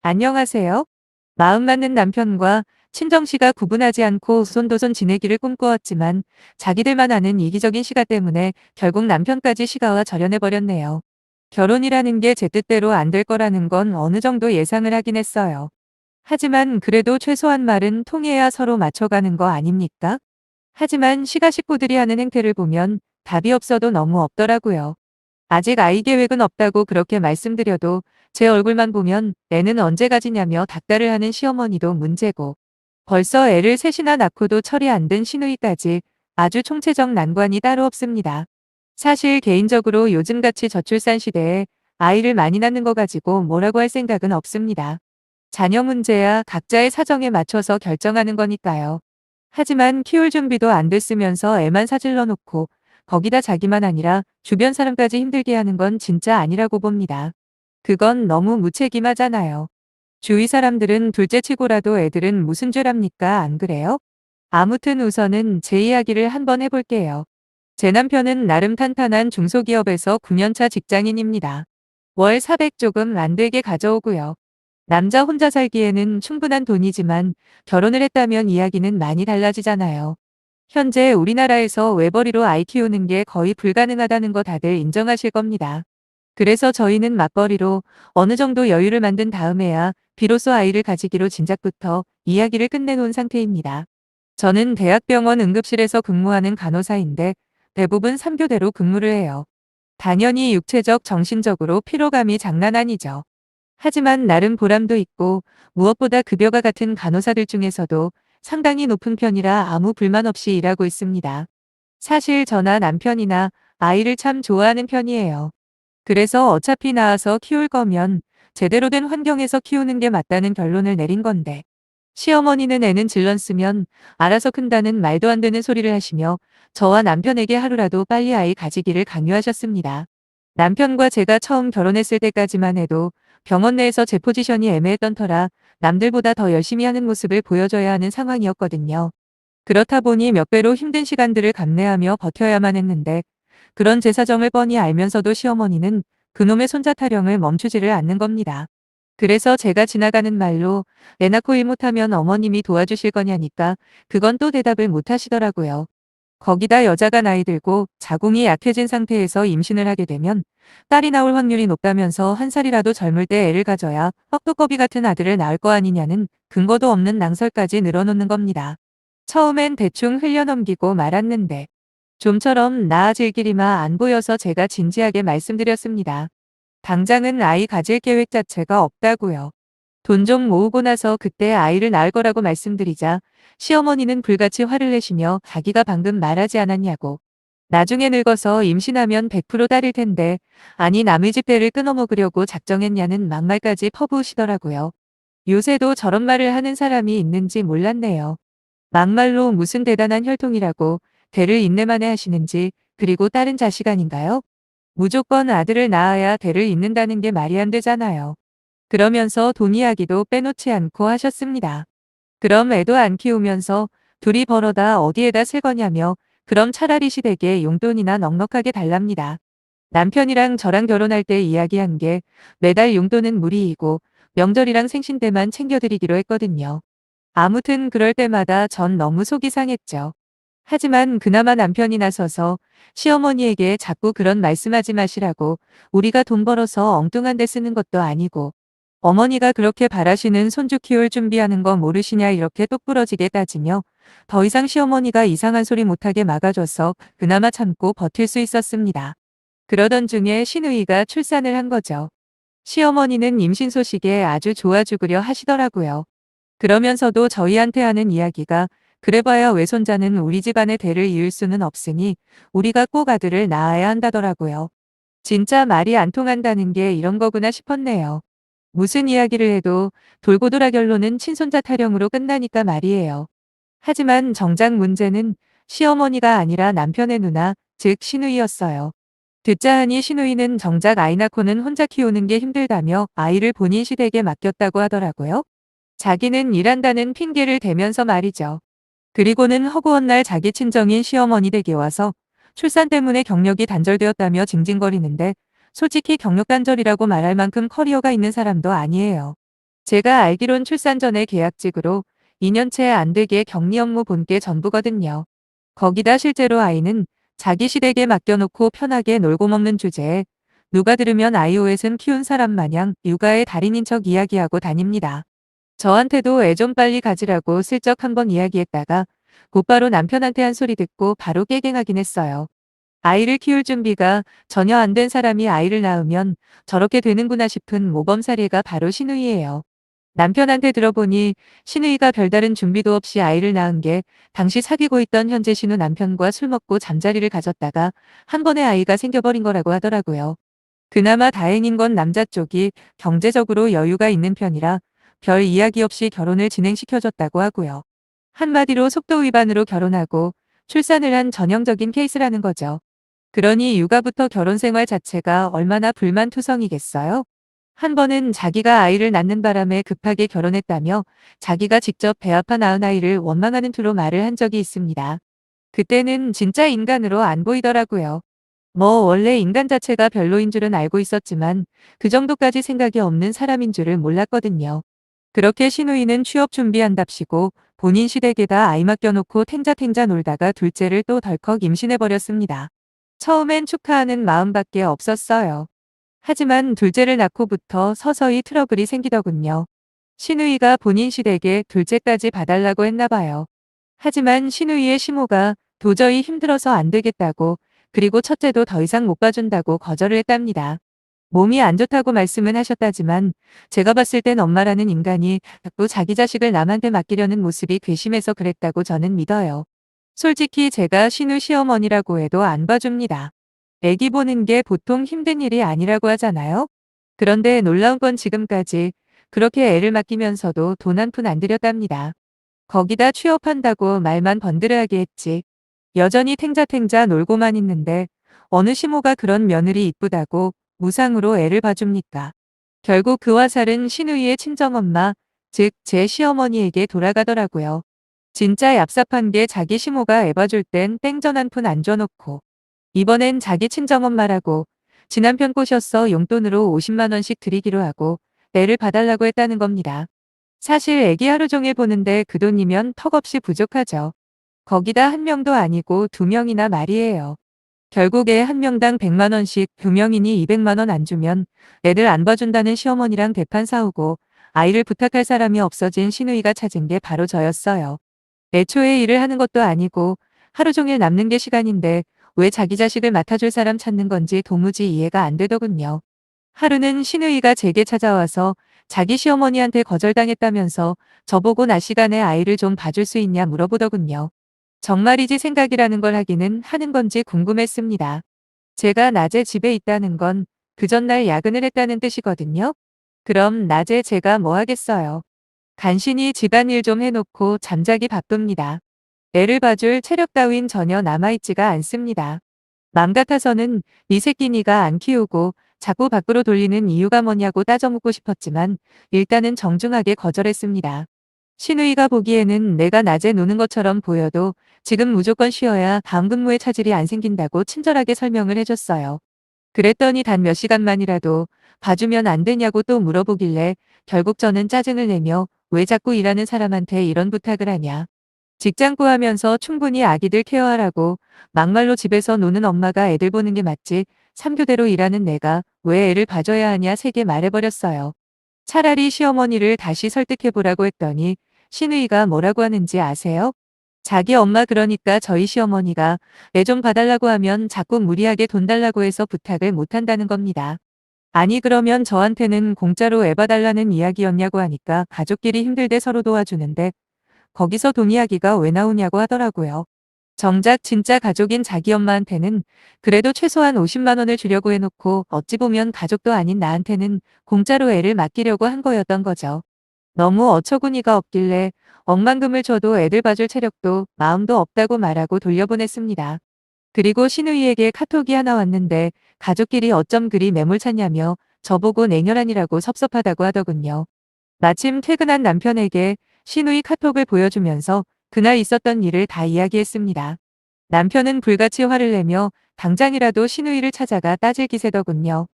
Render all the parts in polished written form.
안녕하세요. 마음 맞는 남편과 친정씨가 구분하지 않고 손도손 지내기를 꿈꾸었지만 자기들만 아는 이기적인 시가 때문에 결국 남편까지 시가와 절연해버렸네요. 결혼이라는 게 제 뜻대로 안 될 거라는 건 어느 정도 예상을 하긴 했어요. 하지만 그래도 최소한 말은 통해야 서로 맞춰가는 거 아닙니까? 하지만 시가 식구들이 하는 행태를 보면 답이 없어도 너무 없더라고요. 아직 아이 계획은 없다고 그렇게 말씀드려도 제 얼굴만 보면 애는 언제 가지냐며 닥달을 하는 시어머니도 문제고 벌써 애를 셋이나 낳고도 철이 안 든 시누이까지 아주 총체적 난관이 따로 없습니다. 사실 개인적으로 요즘같이 저출산 시대에 아이를 많이 낳는 거 가지고 뭐라고 할 생각은 없습니다. 자녀 문제야 각자의 사정에 맞춰서 결정하는 거니까요. 하지만 키울 준비도 안 됐으면서 애만 사질러 놓고 거기다 자기만 아니라 주변 사람까지 힘들게 하는 건 진짜 아니라고 봅니다. 그건 너무 무책임하잖아요. 주위 사람들은 둘째 치고라도 애들은 무슨 죄랍니까? 안 그래요? 아무튼 우선은 제 이야기를 한번 해볼게요. 제 남편은 나름 탄탄한 중소기업에서 9년차 직장인입니다. 월 400 조금 안 되게 가져오고요. 남자 혼자 살기에는 충분한 돈이지만 결혼을 했다면 이야기는 많이 달라지잖아요. 현재 우리나라에서 외벌이로 아이 키우는 게 거의 불가능하다는 거 다들 인정하실 겁니다. 그래서 저희는 맞벌이로 어느 정도 여유를 만든 다음에야 비로소 아이를 가지기로 진작부터 이야기를 끝내놓은 상태입니다. 저는 대학병원 응급실에서 근무하는 간호사인데 대부분 3교대로 근무를 해요. 당연히 육체적, 정신적으로 피로감이 장난 아니죠. 하지만 나름 보람도 있고 무엇보다 급여가 같은 간호사들 중에서도 상당히 높은 편이라 아무 불만 없이 일하고 있습니다. 사실 저나 남편이나 아이를 참 좋아하는 편이에요. 그래서 어차피 낳아서 키울 거면 제대로 된 환경에서 키우는 게 맞다는 결론을 내린 건데 시어머니는 애는 질런쓰면 알아서 큰다는 말도 안 되는 소리를 하시며 저와 남편에게 하루라도 빨리 아이 가지기를 강요하셨습니다. 남편과 제가 처음 결혼했을 때까지만 해도 병원 내에서 제 포지션이 애매했던 터라 남들보다 더 열심히 하는 모습을 보여줘야 하는 상황이었거든요. 그렇다 보니 몇 배로 힘든 시간들을 감내하며 버텨야만 했는데 그런 제 사정을 뻔히 알면서도 시어머니는 그놈의 손자 타령을 멈추지를 않는 겁니다. 그래서 제가 지나가는 말로 애 낳고 일 못하면 어머님이 도와주실 거냐니까 그건 또 대답을 못 하시더라고요. 거기다 여자가 나이 들고 자궁이 약해진 상태에서 임신을 하게 되면 딸이 나올 확률이 높다면서 한 살이라도 젊을 때 애를 가져야 떡두꺼비 같은 아들을 낳을 거 아니냐는 근거도 없는 낭설까지 늘어놓는 겁니다. 처음엔 대충 흘려넘기고 말았는데 좀처럼 나아질 길이마 안 보여서 제가 진지하게 말씀드렸습니다. 당장은 아이 가질 계획 자체가 없다고요. 돈 좀 모으고 나서 그때 아이를 낳을 거라고 말씀드리자 시어머니는 불같이 화를 내시며 자기가 방금 말하지 않았냐고. 나중에 늙어서 임신하면 100% 딸일 텐데 아니 남의 집 대를 끊어먹으려고 작정했냐는 막말까지 퍼부으시더라고요. 요새도 저런 말을 하는 사람이 있는지 몰랐네요. 막말로 무슨 대단한 혈통이라고 대를 인내만에 하시는지 그리고 다른 자식 아닌가요? 무조건 아들을 낳아야 대를 잇는다는 게 말이 안 되잖아요. 그러면서 돈 이야기도 빼놓지 않고 하셨습니다. 그럼 애도 안 키우면서 둘이 벌어다 어디에다 쓸 거냐며 그럼 차라리 시댁에 용돈이나 넉넉하게 달랍니다. 남편이랑 저랑 결혼할 때 이야기한 게 매달 용돈은 무리이고 명절이랑 생신 때만 챙겨드리기로 했거든요. 아무튼 그럴 때마다 전 너무 속이 상했죠. 하지만 그나마 남편이 나서서 시어머니에게 자꾸 그런 말씀하지 마시라고 우리가 돈 벌어서 엉뚱한 데 쓰는 것도 아니고 어머니가 그렇게 바라시는 손주 키울 준비하는 거 모르시냐 이렇게 똑부러지게 따지며 더 이상 시어머니가 이상한 소리 못하게 막아줘서 그나마 참고 버틸 수 있었습니다. 그러던 중에 시누이가 출산을 한 거죠. 시어머니는 임신 소식에 아주 좋아 죽으려 하시더라고요. 그러면서도 저희한테 하는 이야기가 그래봐야 외손자는 우리 집안의 대를 이을 수는 없으니 우리가 꼭 아들을 낳아야 한다더라고요. 진짜 말이 안 통한다는 게 이런 거구나 싶었네요. 무슨 이야기를 해도 돌고 돌아 결론은 친손자 타령으로 끝나니까 말이에요. 하지만 정작 문제는 시어머니가 아니라 남편의 누나, 즉 시누이였어요. 듣자 하니 시누이는 정작 아이 낳고는 혼자 키우는 게 힘들다며 아이를 본인 시댁에 맡겼다고 하더라고요. 자기는 일한다는 핑계를 대면서 말이죠. 그리고는 허구한 날 자기 친정인 시어머니 댁에 와서 출산 때문에 경력이 단절되었다며 징징거리는데 솔직히 경력 단절이라고 말할 만큼 커리어가 있는 사람도 아니에요. 제가 알기론 출산 전에 계약직으로 2년째 안 되게 격리 업무 본 게 전부거든요. 거기다 실제로 아이는 자기 시댁에 맡겨놓고 편하게 놀고 먹는 주제에 누가 들으면 iOS은 키운 사람 마냥 육아의 달인인 척 이야기하고 다닙니다. 저한테도 애 좀 빨리 가지라고 슬쩍 한번 이야기했다가 곧바로 남편한테 한 소리 듣고 바로 깨갱하긴 했어요. 아이를 키울 준비가 전혀 안 된 사람이 아이를 낳으면 저렇게 되는구나 싶은 모범 사례가 바로 신우이예요. 남편한테 들어보니 신우이가 별다른 준비도 없이 아이를 낳은 게 당시 사귀고 있던 현재 신우 남편과 술 먹고 잠자리를 가졌다가 한 번에 아이가 생겨버린 거라고 하더라고요. 그나마 다행인 건 남자 쪽이 경제적으로 여유가 있는 편이라 별 이야기 없이 결혼을 진행시켜줬다고 하고요. 한마디로 속도 위반으로 결혼하고 출산을 한 전형적인 케이스라는 거죠. 그러니 육아부터 결혼 생활 자체가 얼마나 불만투성이겠어요? 한 번은 자기가 아이를 낳는 바람에 급하게 결혼했다며 자기가 직접 배 아파 낳은 아이를 원망하는 투로 말을 한 적이 있습니다. 그때는 진짜 인간으로 안 보이더라고요. 뭐 원래 인간 자체가 별로인 줄은 알고 있었지만 그 정도까지 생각이 없는 사람인 줄을 몰랐거든요. 그렇게 신우이는 취업 준비한답시고 본인 시댁에다 아이 맡겨놓고 탱자탱자 놀다가 둘째를 또 덜컥 임신해버렸습니다. 처음엔 축하하는 마음밖에 없었어요. 하지만 둘째를 낳고부터 서서히 트러블이 생기더군요. 신우이가 본인 시댁에 둘째까지 봐달라고 했나 봐요. 하지만 신우이의 시모가 도저히 힘들어서 안 되겠다고 그리고 첫째도 더 이상 못 봐준다고 거절을 했답니다. 몸이 안 좋다고 말씀은 하셨다지만 제가 봤을 땐 엄마라는 인간이 자꾸 자기 자식을 남한테 맡기려는 모습이 괘씸해서 그랬다고 저는 믿어요. 솔직히 제가 신우 시어머니라고 해도 안 봐줍니다. 애기 보는 게 보통 힘든 일이 아니라고 하잖아요. 그런데 놀라운 건 지금까지 그렇게 애를 맡기면서도 돈 한 푼 안 들였답니다. 거기다 취업한다고 말만 번드르하게 했지. 여전히 탱자탱자 놀고만 있는데 어느 시모가 그런 며느리 이쁘다고 무상으로 애를 봐줍니까? 결국 그 화살은 신우이의 친정엄마, 즉 제 시어머니에게 돌아가더라고요. 진짜 얍삽한 게 자기 시모가 애 봐줄 땐 땡전 한 푼 안 줘놓고 이번엔 자기 친정엄마라고 지 남편 꼬셔서 용돈으로 50만 원씩 드리기로 하고 애를 봐달라고 했다는 겁니다. 사실 애기 하루 종일 보는데 그 돈이면 턱없이 부족하죠. 거기다 한 명도 아니고 두 명이나 말이에요. 결국에 한 명당 100만 원씩 두 명이니 200만 원 안 주면 애들 안 봐준다는 시어머니랑 대판 싸우고 아이를 부탁할 사람이 없어진 신우이가 찾은 게 바로 저였어요. 애초에 일을 하는 것도 아니고 하루 종일 남는 게 시간인데 왜 자기 자식을 맡아줄 사람 찾는 건지 도무지 이해가 안 되더군요. 하루는 신우이가 제게 찾아와서 자기 시어머니한테 거절당했다면서 저보고 낮 시간에 아이를 좀 봐줄 수 있냐 물어보더군요. 정말이지 생각이라는 걸 하기는 하는 건지 궁금했습니다. 제가 낮에 집에 있다는 건 그 전날 야근을 했다는 뜻이거든요. 그럼 낮에 제가 뭐 하겠어요. 간신히 집안일 좀 해놓고 잠자기 바쁩니다. 애를 봐줄 체력 따윈 전혀 남아있지가 않습니다. 맘 같아서는 이 새끼 니가 안 키우고 자꾸 밖으로 돌리는 이유가 뭐냐고 따져묻고 싶었지만 일단은 정중하게 거절했습니다. 신우이가 보기에는 내가 낮에 노는 것처럼 보여도 지금 무조건 쉬어야 다음 근무에 차질이 안 생긴다고 친절하게 설명을 해줬어요. 그랬더니 단 몇 시간만이라도 봐주면 안 되냐고 또 물어보길래 결국 저는 짜증을 내며 왜 자꾸 일하는 사람한테 이런 부탁을 하냐. 직장 구하면서 충분히 아기들 케어하라고 막말로 집에서 노는 엄마가 애들 보는 게 맞지 3교대로 일하는 내가 왜 애를 봐줘야 하냐 세게 말해버렸어요. 차라리 시어머니를 다시 설득해보라고 했더니 신우이가 뭐라고 하는지 아세요? 자기 엄마 그러니까 저희 시어머니가 애 좀 봐달라고 하면 자꾸 무리하게 돈 달라고 해서 부탁을 못한다는 겁니다. 아니 그러면 저한테는 공짜로 애 봐달라는 이야기였냐고 하니까 가족끼리 힘들 때 서로 도와주는데 거기서 돈 이야기가 왜 나오냐고 하더라고요. 정작 진짜 가족인 자기 엄마한테는 그래도 최소한 50만 원을 주려고 해놓고 어찌 보면 가족도 아닌 나한테는 공짜로 애를 맡기려고 한 거였던 거죠. 너무 어처구니가 없길래 억만금을 줘도 애들 봐줄 체력도 마음도 없다고 말하고 돌려보냈습니다. 그리고 신우이에게 카톡이 하나 왔는데 가족끼리 어쩜 그리 매몰찼냐며 저보고 냉혈한이라고 섭섭하다고 하더군요. 마침 퇴근한 남편에게 신우이 카톡을 보여주면서 그날 있었던 일을 다 이야기했습니다. 남편은 불같이 화를 내며 당장이라도 신우이를 찾아가 따질 기세더군요.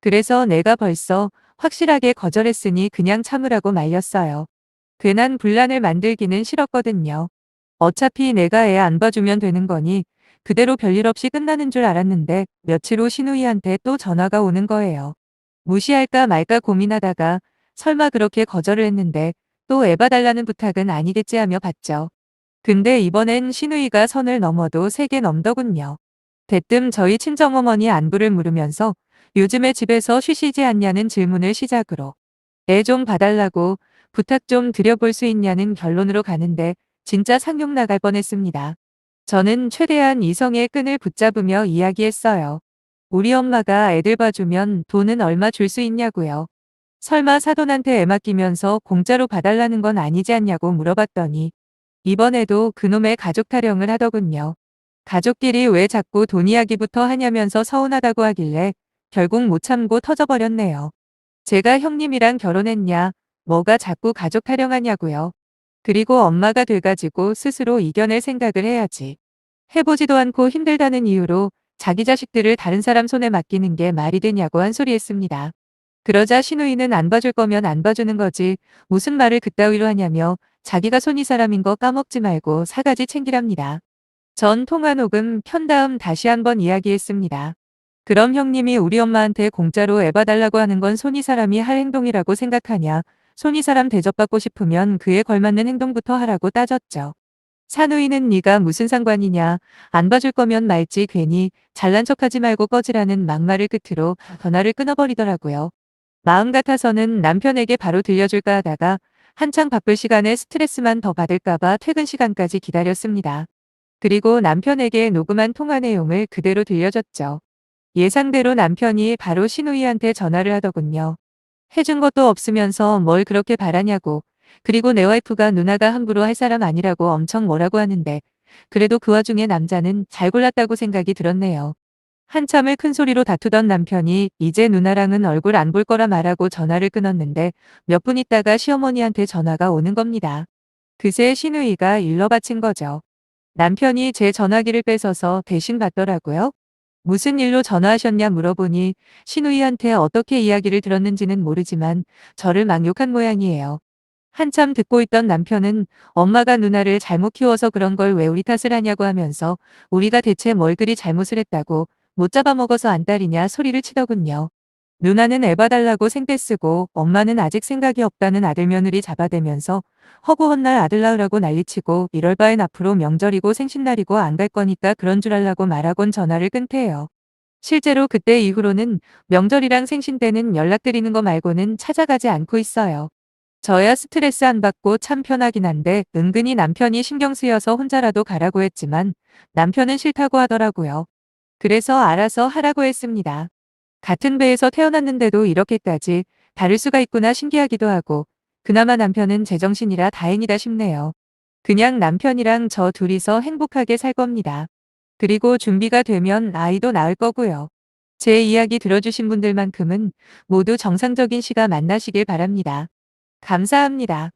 그래서 내가 벌써 확실하게 거절했으니 그냥 참으라고 말렸어요. 괜한 분란을 만들기는 싫었거든요. 어차피 내가 애 안 봐주면 되는 거니 그대로 별일 없이 끝나는 줄 알았는데 며칠 후 신우이한테 또 전화가 오는 거예요. 무시할까 말까 고민하다가 설마 그렇게 거절을 했는데 또 애 봐달라는 부탁은 아니겠지 하며 받죠. 근데 이번엔 신우이가 선을 넘어도 3개 넘더군요. 대뜸 저희 친정어머니 안부를 물으면서 요즘에 집에서 쉬시지 않냐는 질문을 시작으로 애 좀 봐달라고 부탁 좀 드려볼 수 있냐는 결론으로 가는데 진짜 상욕 나갈 뻔했습니다. 저는 최대한 이성의 끈을 붙잡으며 이야기했어요. 우리 엄마가 애들 봐주면 돈은 얼마 줄 수 있냐고요. 설마 사돈한테 애 맡기면서 공짜로 봐달라는 건 아니지 않냐고 물어봤더니 이번에도 그놈의 가족 타령을 하더군요. 가족끼리 왜 자꾸 돈 이야기부터 하냐면서 서운하다고 하길래 결국 못 참고 터져버렸네요. 제가 형님이랑 결혼했냐, 뭐가 자꾸 가족 타령하냐고요. 그리고 엄마가 돼가지고 스스로 이겨낼 생각을 해야지. 해보지도 않고 힘들다는 이유로 자기 자식들을 다른 사람 손에 맡기는 게 말이 되냐고 한 소리 했습니다. 그러자 신우이는 안 봐줄 거면 안 봐주는 거지 무슨 말을 그따위로 하냐며 자기가 손이 사람인 거 까먹지 말고 사가지 챙기랍니다. 전 통화 녹음 켠 다음 다시 한번 이야기했습니다. 그럼 형님이 우리 엄마한테 공짜로 애 봐달라고 하는 건 손이 사람이 할 행동이라고 생각하냐? 손이 사람 대접받고 싶으면 그에 걸맞는 행동부터 하라고 따졌죠. 산우이는 네가 무슨 상관이냐? 안 봐줄 거면 말지 괜히 잘난 척하지 말고 꺼지라는 막말을 끝으로 전화를 끊어버리더라고요. 마음 같아서는 남편에게 바로 들려줄까 하다가 한창 바쁠 시간에 스트레스만 더 받을까봐 퇴근 시간까지 기다렸습니다. 그리고 남편에게 녹음한 통화 내용을 그대로 들려줬죠. 예상대로 남편이 바로 신우이한테 전화를 하더군요. 해준 것도 없으면서 뭘 그렇게 바라냐고. 그리고 내 와이프가 누나가 함부로 할 사람 아니라고 엄청 뭐라고 하는데 그래도 그 와중에 남자는 잘 골랐다고 생각이 들었네요. 한참을 큰 소리로 다투던 남편이 이제 누나랑은 얼굴 안 볼 거라 말하고 전화를 끊었는데 몇 분 있다가 시어머니한테 전화가 오는 겁니다. 그새 신우이가 일러 바친 거죠. 남편이 제 전화기를 뺏어서 대신 받더라고요. 무슨 일로 전화하셨냐 물어보니 신우이한테 어떻게 이야기를 들었는지는 모르지만 저를 막 욕한 모양이에요. 한참 듣고 있던 남편은 엄마가 누나를 잘못 키워서 그런 걸 왜 우리 탓을 하냐고 하면서 우리가 대체 뭘 그리 잘못을 했다고 못 잡아먹어서 안달이냐 소리를 치더군요. 누나는 애 봐달라고 생떼 쓰고 엄마는 아직 생각이 없다는 아들 며느리 잡아대면서 허구헌날 아들 낳으라고 난리치고 이럴 바엔 앞으로 명절이고 생신날이고 안 갈 거니까 그런 줄 알라고 말하곤 전화를 끊대요. 실제로 그때 이후로는 명절이랑 생신 때는 연락드리는 거 말고는 찾아가지 않고 있어요. 저야 스트레스 안 받고 참 편하긴 한데 은근히 남편이 신경 쓰여서 혼자라도 가라고 했지만 남편은 싫다고 하더라고요. 그래서 알아서 하라고 했습니다. 같은 배에서 태어났는데도 이렇게까지 다를 수가 있구나 신기하기도 하고 그나마 남편은 제정신이라 다행이다 싶네요. 그냥 남편이랑 저 둘이서 행복하게 살 겁니다. 그리고 준비가 되면 아이도 낳을 거고요. 제 이야기 들어주신 분들만큼은 모두 정상적인 시가 만나시길 바랍니다. 감사합니다.